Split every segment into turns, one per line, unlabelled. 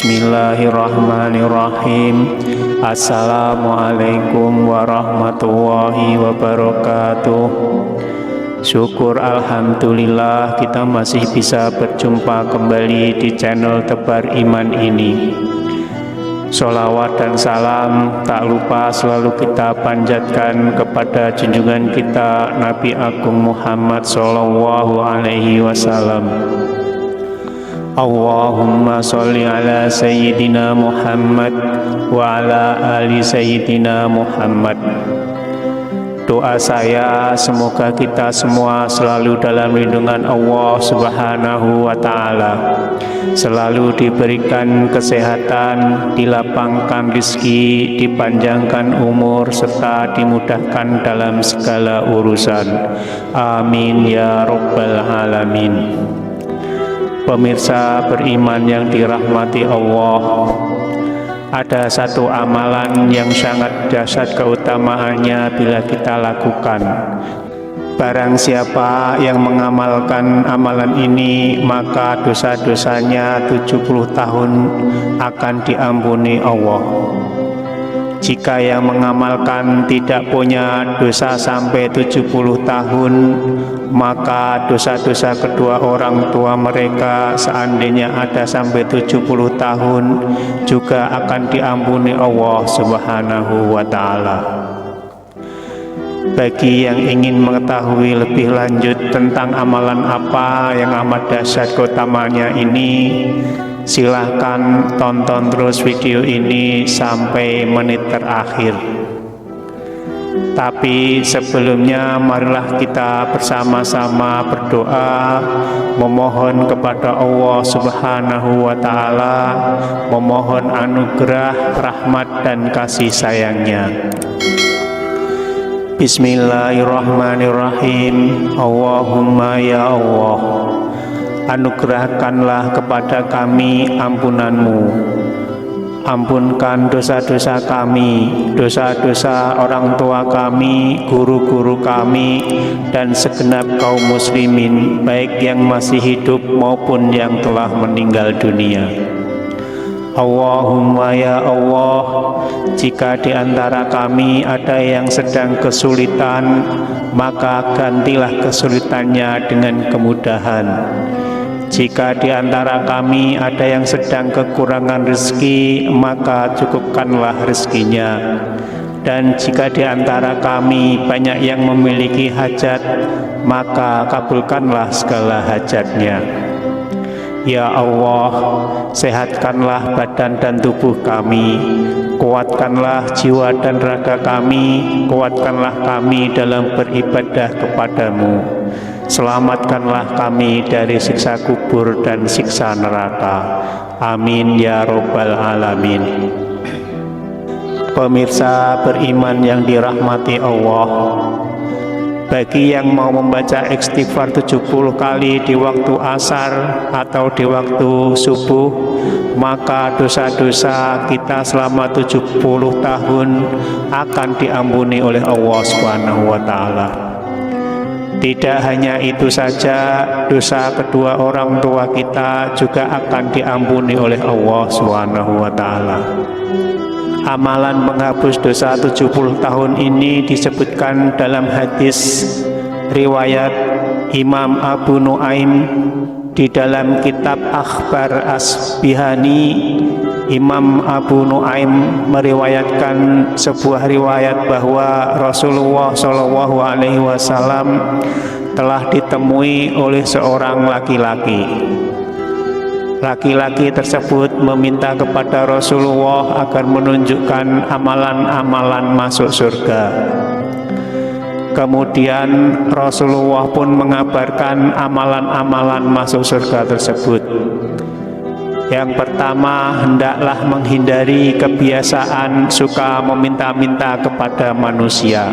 Bismillahirrahmanirrahim. Assalamualaikum warahmatullahi wabarakatuh. Syukur alhamdulillah kita masih bisa berjumpa kembali di channel Tebar Iman ini. Sholawat dan salam tak lupa selalu kita panjatkan kepada junjungan kita Nabi Agung Muhammad Sallallahu Alaihi Wasallam. Allahumma sholli ala Sayyidina Muhammad wa ala ali Sayyidina Muhammad. Doa saya semoga kita semua selalu dalam lindungan Allah Subhanahu wa Ta'ala, selalu diberikan kesehatan, dilapangkan rezeki, dipanjangkan umur, serta dimudahkan dalam segala urusan. Amin ya Rabbal Alamin. Pemirsa beriman yang dirahmati Allah, ada satu amalan yang sangat dahsyat keutamaannya bila kita lakukan. Barang siapa yang mengamalkan amalan ini, maka dosa-dosanya 70 tahun akan diampuni Allah. Jika yang mengamalkan tidak punya dosa sampai 70 tahun, maka dosa-dosa kedua orang tua mereka seandainya ada sampai 70 tahun juga akan diampuni Allah Subhanahu wa Ta'ala. Bagi yang ingin mengetahui lebih lanjut tentang amalan apa yang amat dahsyat keutamanya ini, silahkan tonton terus video ini sampai menit terakhir. Tapi sebelumnya marilah kita bersama-sama berdoa, memohon kepada Allah Subhanahu wa Ta'ala, memohon anugerah, rahmat dan kasih sayangnya. Bismillahirrahmanirrahim. Allahumma ya Allah, anugerahkanlah kepada kami ampunan-Mu. Ampunkan dosa-dosa kami, dosa-dosa orang tua kami, guru-guru kami, dan segenap kaum muslimin, baik yang masih hidup maupun yang telah meninggal dunia. Allahumma ya Allah, jika di antara kami ada yang sedang kesulitan, maka gantilah kesulitannya dengan kemudahan. Jika di antara kami ada yang sedang kekurangan rezeki, maka cukupkanlah rezekinya. Dan jika di antara kami banyak yang memiliki hajat, maka kabulkanlah segala hajatnya. Ya Allah, sehatkanlah badan dan tubuh kami, kuatkanlah jiwa dan raga kami, kuatkanlah kami dalam beribadah kepadamu. Selamatkanlah kami dari siksa kubur dan siksa neraka. Amin ya Rabbal Alamin. Pemirsa beriman yang dirahmati Allah, bagi yang mau membaca istighfar 70 kali di waktu asar atau di waktu subuh, maka dosa-dosa kita selama 70 tahun akan diampuni oleh Allah Subhanahu wa Ta'ala. Tidak hanya itu saja, dosa kedua orang tua kita juga akan diampuni oleh Allah Subhanahu wa Ta'ala. Amalan penghapus dosa 70 tahun ini disebutkan dalam hadis riwayat Imam Abu Nuaim di dalam kitab Akhbar Asbihani. Imam Abu Nuaim meriwayatkan sebuah riwayat bahwa Rasulullah Shallallahu Alaihi Wasallam telah ditemui oleh seorang laki-laki. Laki-laki tersebut meminta kepada Rasulullah agar menunjukkan amalan-amalan masuk surga. Kemudian Rasulullah pun mengabarkan amalan-amalan masuk surga tersebut. Yang pertama, hendaklah menghindari kebiasaan suka meminta-minta kepada manusia.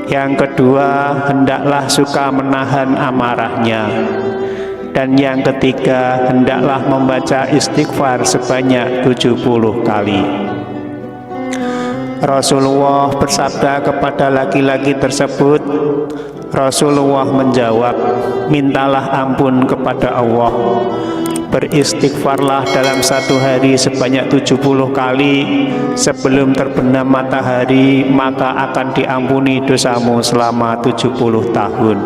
Yang kedua, hendaklah suka menahan amarahnya. Dan yang ketiga, hendaklah membaca istighfar sebanyak 70 kali. Rasulullah bersabda kepada laki-laki tersebut, Rasulullah menjawab, mintalah ampun kepada Allah Beristighfarlah dalam satu hari sebanyak 70 kali sebelum terbenam matahari, maka akan diampuni dosamu selama 70 tahun.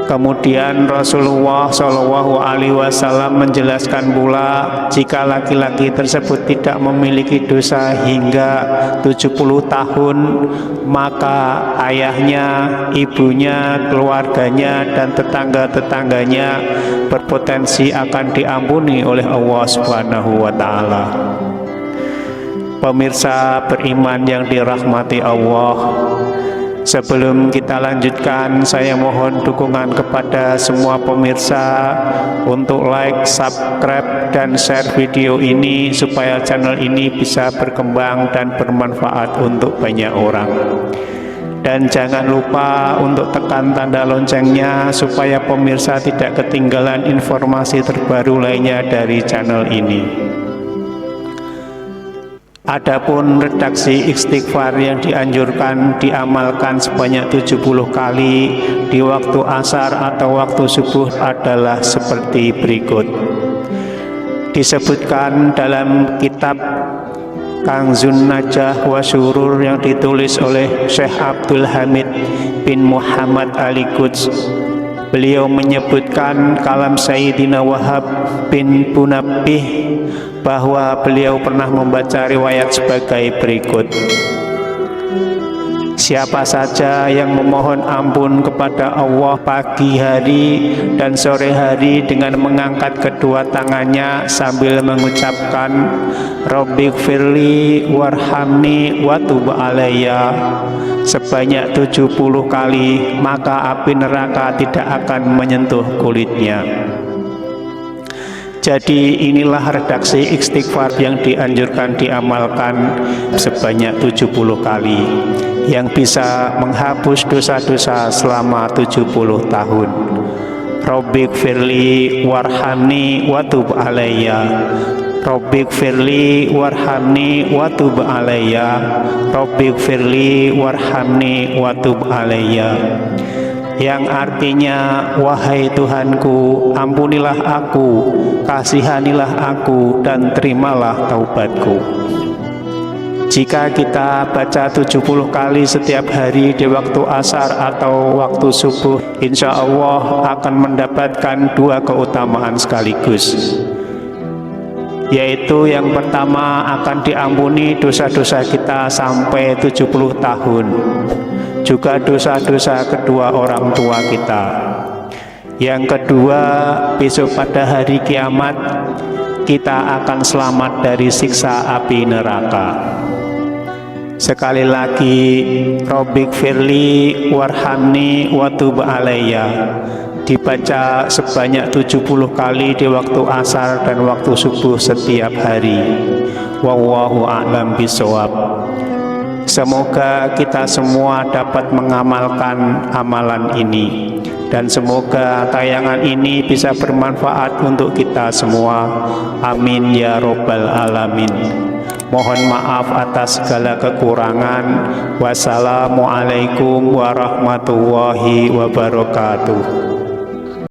Kemudian Rasulullah SAW menjelaskan pula, jika laki-laki tersebut tidak memiliki dosa hingga 70 tahun, maka ayahnya, ibunya, keluarganya, dan tetangga-tetangganya berpotensi akan diampuni oleh Allah Subhanahu wa Ta'ala. Pemirsa beriman yang dirahmati Allah, sebelum kita lanjutkan, saya mohon dukungan kepada semua pemirsa untuk like, subscribe, dan share video ini supaya channel ini bisa berkembang dan bermanfaat untuk banyak orang. Dan jangan lupa untuk tekan tanda loncengnya supaya pemirsa tidak ketinggalan informasi terbaru lainnya dari channel ini. Adapun redaksi istighfar yang dianjurkan diamalkan sebanyak 70 kali di waktu asar atau waktu subuh adalah seperti berikut. Disebutkan dalam kitab Kanzun Najah wa Surur yang ditulis oleh Syekh Abdul Hamid bin Muhammad Ali Quds. Beliau menyebutkan kalam Sayyidina Wahab bin Munabbih bahwa beliau pernah membaca riwayat sebagai berikut. Siapa saja yang memohon ampun kepada Allah pagi hari dan sore hari dengan mengangkat kedua tangannya sambil mengucapkan Rabbighfirli warhamni wa tub alayya sebanyak 70 kali, maka api neraka tidak akan menyentuh kulitnya. Jadi inilah redaksi istighfar yang dianjurkan diamalkan sebanyak 70 kali, yang bisa menghapus dosa-dosa selama 70 tahun. Rabbighfirli warhamni wa tub alayya, Rabbighfirli warhamni wa tub alayya, Rabbighfirli warhamni wa tub alayya, yang artinya, wahai Tuhanku, ampunilah aku, kasihanilah aku, dan terimalah taubatku. Jika kita baca 70 kali setiap hari di waktu asar atau waktu subuh, insya Allah akan mendapatkan dua keutamaan sekaligus, yaitu yang pertama akan diampuni dosa-dosa kita sampai 70 tahun, juga dosa-dosa kedua orang tua kita. Yang kedua, besok pada hari kiamat kita akan selamat dari siksa api neraka. Sekali lagi, Rabbighfirli warhamni wa tub alayya dibaca sebanyak 70 kali di waktu asar dan waktu subuh setiap hari. Wallahu a'lam bishawab. Semoga kita semua dapat mengamalkan amalan ini, dan semoga tayangan ini bisa bermanfaat untuk kita semua. Amin ya robbal alamin. Mohon maaf atas segala kekurangan. Wassalamualaikum warahmatullahi wabarakatuh.